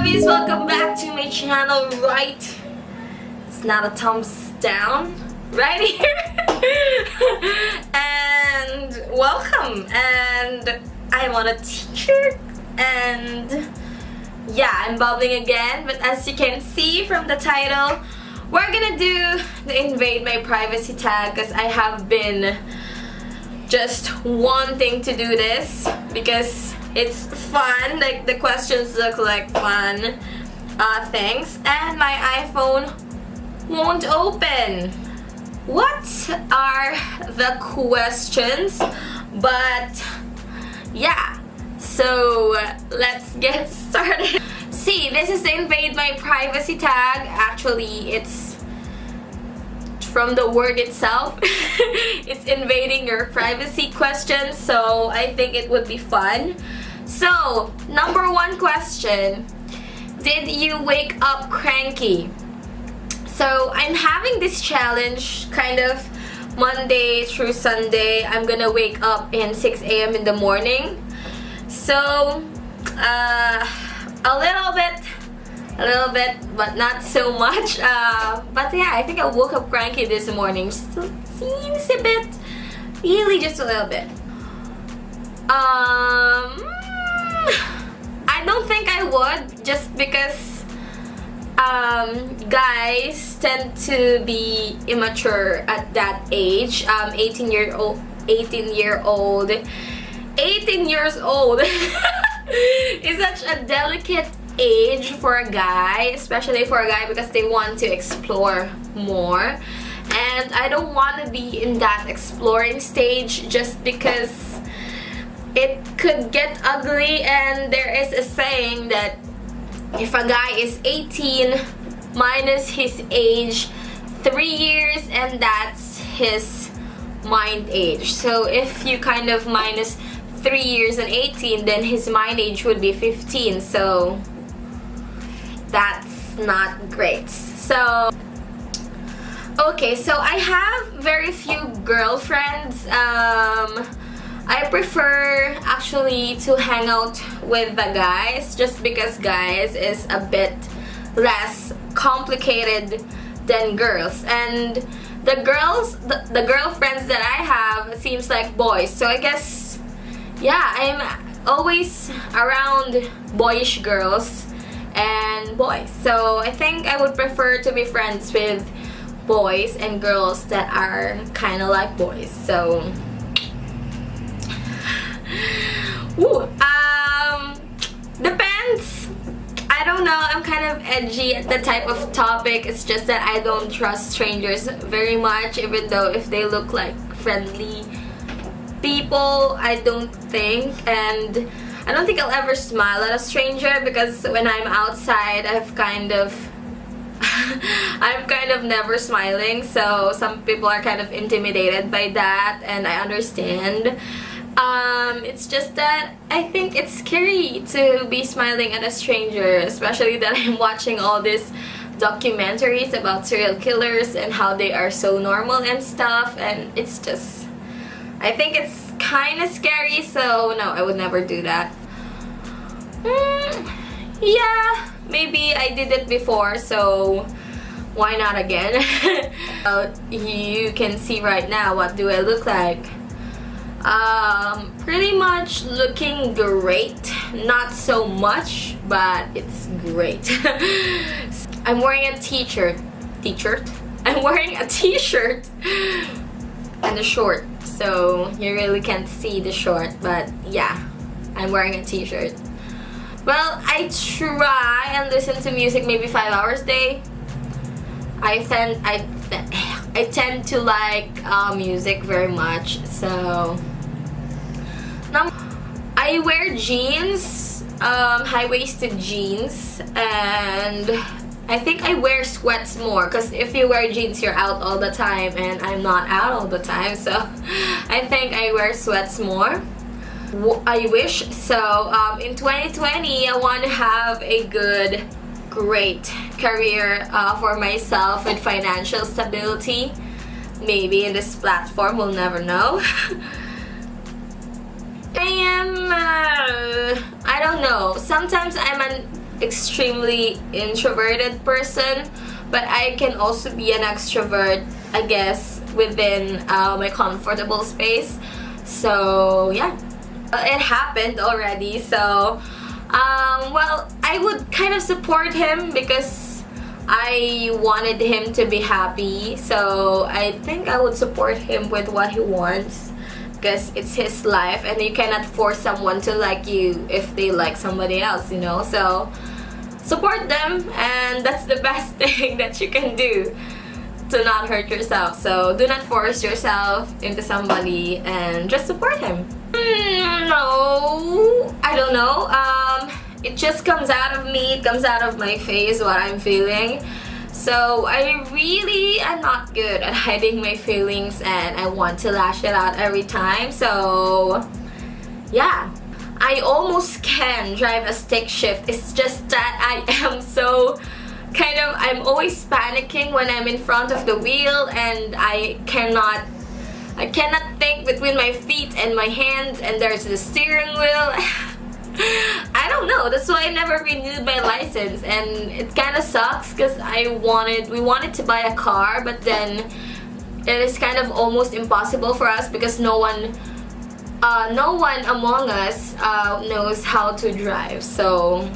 Chubbies, welcome back to my channel. Right, it's not a thumbs down right here. And welcome, and I'm on a t-shirt, and yeah, I'm bubbling again. But as you can see from the title, we're gonna do the invade my privacy tag, because I have been just wanting to do this because it's fun. Like, the questions look like fun things, and my iPhone won't open. What are the questions? But yeah, so let's get started. See, this is the invade my privacy tag. Actually, it's from the word itself. It's invading your privacy questions, so I think it would be fun. So, number one question: did you wake up cranky? So, I'm having this challenge kind of Monday through Sunday. I'm gonna wake up in 6 a.m. in the morning. So, a little bit, but not so much. But yeah, I think I woke up cranky this morning. Still seems a bit, really just a little bit. I don't think I would, just because guys tend to be immature at that age. 18 years old is such a delicate age for a guy, especially for a guy, because they want to explore more, and I don't want to be in that exploring stage, just because it could get ugly. And there is a saying that if a guy is 18 minus his age 3 years, and that's his mind age. So if you kind of minus 3 years and 18, then his mind age would be 15. So that's not great. So okay, so I have very few girlfriends. I prefer actually to hang out with the guys, just because guys is a bit less complicated than girls, and the girlfriends that I have seems like boys. So I guess, yeah, I'm always around boyish girls and boys. So I think I would prefer to be friends with boys and girls that are kind of like boys. So depends. I don't know, I'm kind of edgy at the type of topic. It's just that I don't trust strangers very much, even though if they look like friendly people, I don't think. And I don't think I'll ever smile at a stranger, because when I'm outside, I'm kind of never smiling. So some people are kind of intimidated by that, and I understand. It's just that I think it's scary to be smiling at a stranger, especially that I'm watching all these documentaries about serial killers and how they are so normal and stuff, and it's just, I think it's kind of scary. So no, I would never do that. Yeah, maybe I did it before, so why not again? You can see right now, what do I look like? Pretty much looking great. Not so much, but it's great. I'm wearing a t-shirt. I'm wearing a t-shirt and a short, so you really can't see the short, but yeah, I'm wearing a t-shirt. Well, I try and listen to music maybe 5 hours a day. I tend to like music very much. So now I wear jeans, high-waisted jeans, and I think I wear sweats more, because if you wear jeans, you're out all the time, and I'm not out all the time, so I think I wear sweats more. I wish. So in 2020, I want to have a great career for myself with financial stability. Maybe in this platform, we'll never know. I am, I don't know, sometimes I'm an extremely introverted person, but I can also be an extrovert, I guess, within my comfortable space. So yeah, it happened already. So well, I would kind of support him because I wanted him to be happy. So I think I would support him with what he wants, because it's his life and you cannot force someone to like you if they like somebody else, you know. So support them, and that's the best thing that you can do to not hurt yourself. So do not force yourself into somebody and just support him. No, I don't know. It just comes out of me, it comes out of my face what I'm feeling. So I really am not good at hiding my feelings, and I want to lash it out every time. So yeah, I almost can drive a stick shift. It's just that I am so I'm always panicking when I'm in front of the wheel, and I cannot think between my feet and my hands, and there's the steering wheel. I don't know, that's why I never renewed my license, and it kind of sucks because we wanted to buy a car, but then it is kind of almost impossible for us because no one among us knows how to drive. So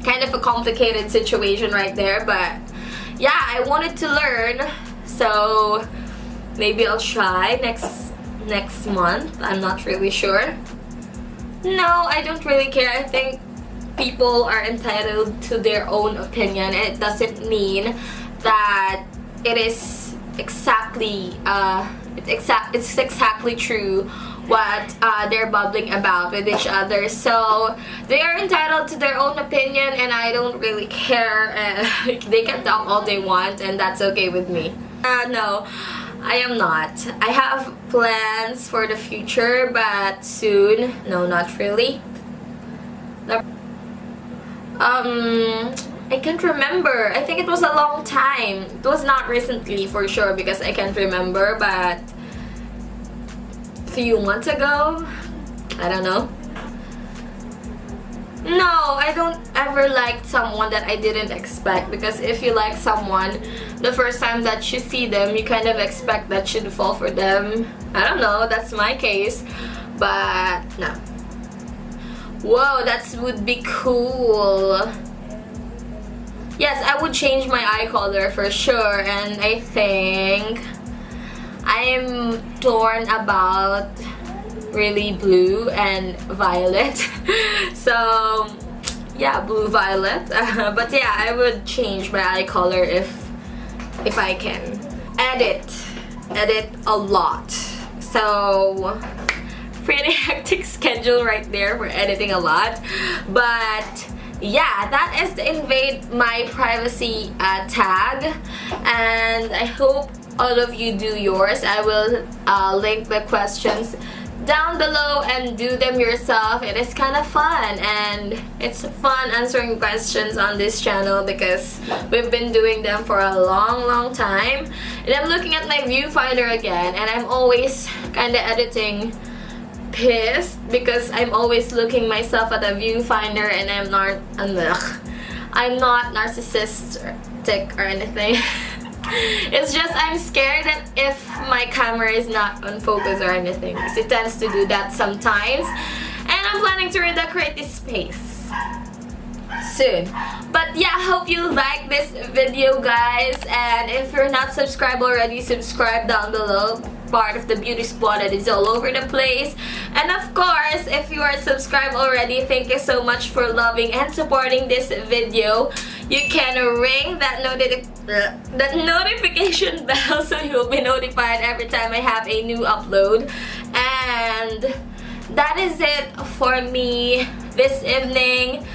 kind of a complicated situation right there, but yeah, I wanted to learn, so maybe I'll try next month. I'm not really sure. No, I don't really care. I think people are entitled to their own opinion. It doesn't mean that it is exactly it's exactly true what they're bubbling about with each other. So they are entitled to their own opinion, and I don't really care. They can talk all they want, and that's okay with me. No, I am not. I have plans for the future, but soon. No, not really. I can't remember. I think it was a long time. It was not recently for sure because I can't remember, but few months ago, I don't know. No, I don't ever like someone that I didn't expect, because if you like someone, the first time that you see them, you kind of expect that you'd fall for them. I don't know, that's my case, but no. Whoa, that would be cool. Yes, I would change my eye color for sure, and I think I'm torn about really blue and violet. So yeah, blue violet. But yeah, I would change my eye color if I can. Edit a lot. So pretty hectic schedule right there. We're editing a lot, but yeah, that is the invade my privacy tag, and I hope all of you do yours. I will link the questions down below and do them yourself. It is kind of fun, and it's fun answering questions on this channel because we've been doing them for a long time. And I'm looking at my viewfinder again, and I'm always kind of editing pissed because I'm always looking myself at a viewfinder, and I'm not narcissistic or anything. It's just I'm scared that if my camera is not on focus or anything, because it tends to do that sometimes, and I'm planning to redecorate this space soon. But yeah, hope you like this video, guys, and if you're not subscribed already, subscribe down below. Part of the beauty squad that is all over the place. And of course, if you are subscribed already, thank you so much for loving and supporting this video. You can ring that notification bell so you'll be notified every time I have a new upload. And that is it for me this evening.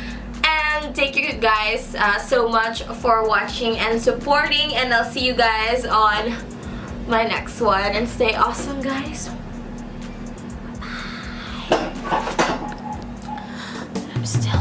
And thank you guys so much for watching and supporting, and I'll see you guys on my next one, and stay awesome, guys. Bye. I'm still